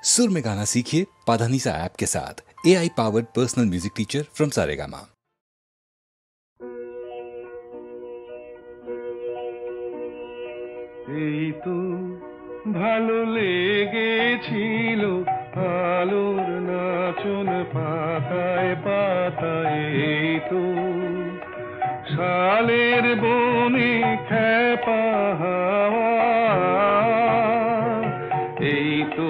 सुर में गाना सीखिए पाधानीसा ऐप के साथ। AI powered personal music teacher from Saregama. এই তো ভালো লেগেছিল আলোর নাচন পাতায় পাতায়, এই তো শালের বনে খেপা হাওয়া, এই তো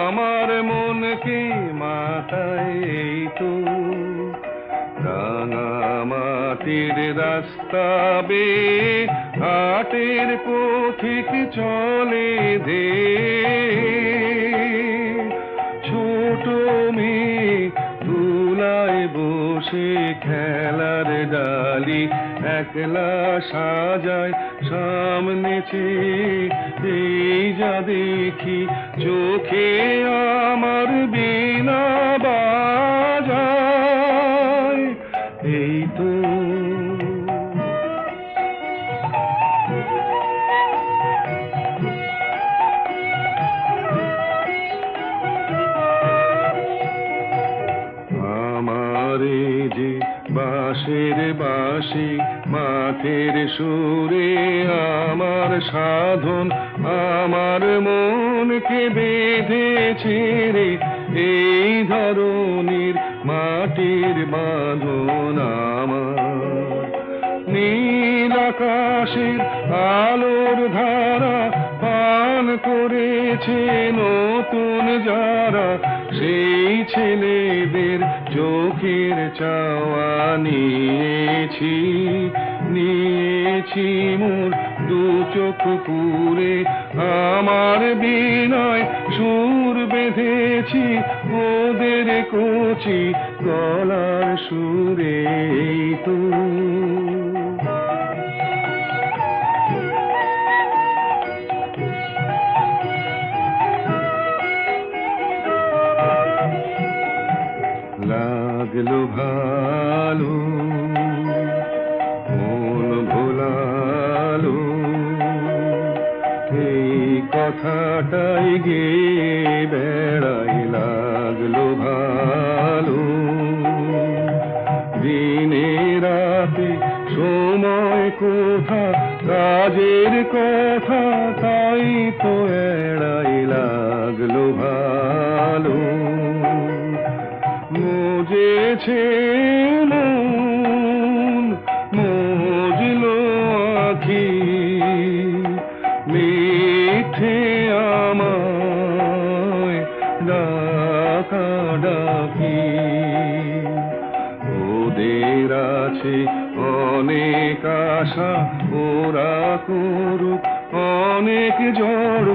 আমার মনকে মাতায়, এই তো রাঙা মাটির রাস্তা বেয়ে হাটের পথিক চলে দে, ছোট মেয়ে তুলায় বসে খেলার ডালি একলা সাজায় সামনে চেয়ে, এই যা দেখি চোখে আমার বীণা বাজায়, এই তো আমারে যে বাঁশের বাঁশি মাঠের সুরে আমার সাধন, আমার মনকে বেঁধেছে রে এই ধরনের মাটির বাঁধন, আমার নীল আকাশের আলোর ধারা পান করেছে নতুন যারা, সেই ছেলেদের চোখের চাওয়া নিয়েছি নিয়েছি মোর দু চোখ পুরে, আমার বীণায় সুর বেঁধেছি ওদের কচি গলার সুরে, এই তো লাগলো ভালো মন ভোলালো, এই কথাটাই গেয়ে বেড়াই, লাগলো ভালো দিনে রাতে সময় কোথা কাজের কথা তাই তো এড়াই, লাগলো ভালো মজেছে মন মজলো আখি, মিঠে আমায় ডাকা ডাকি, ওদের আছে অনেক আশা ওরা করুক অনেক জড়,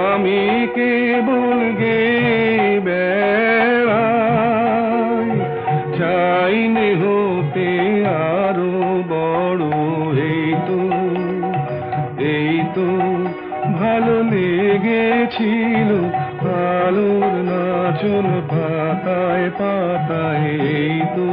আমি কেবল গে বেড়াই, চাইনে হতে আরো বড়, এই তো ভালো লেগেছিল আলোর নাচন পাতায় পাতায়, এই তো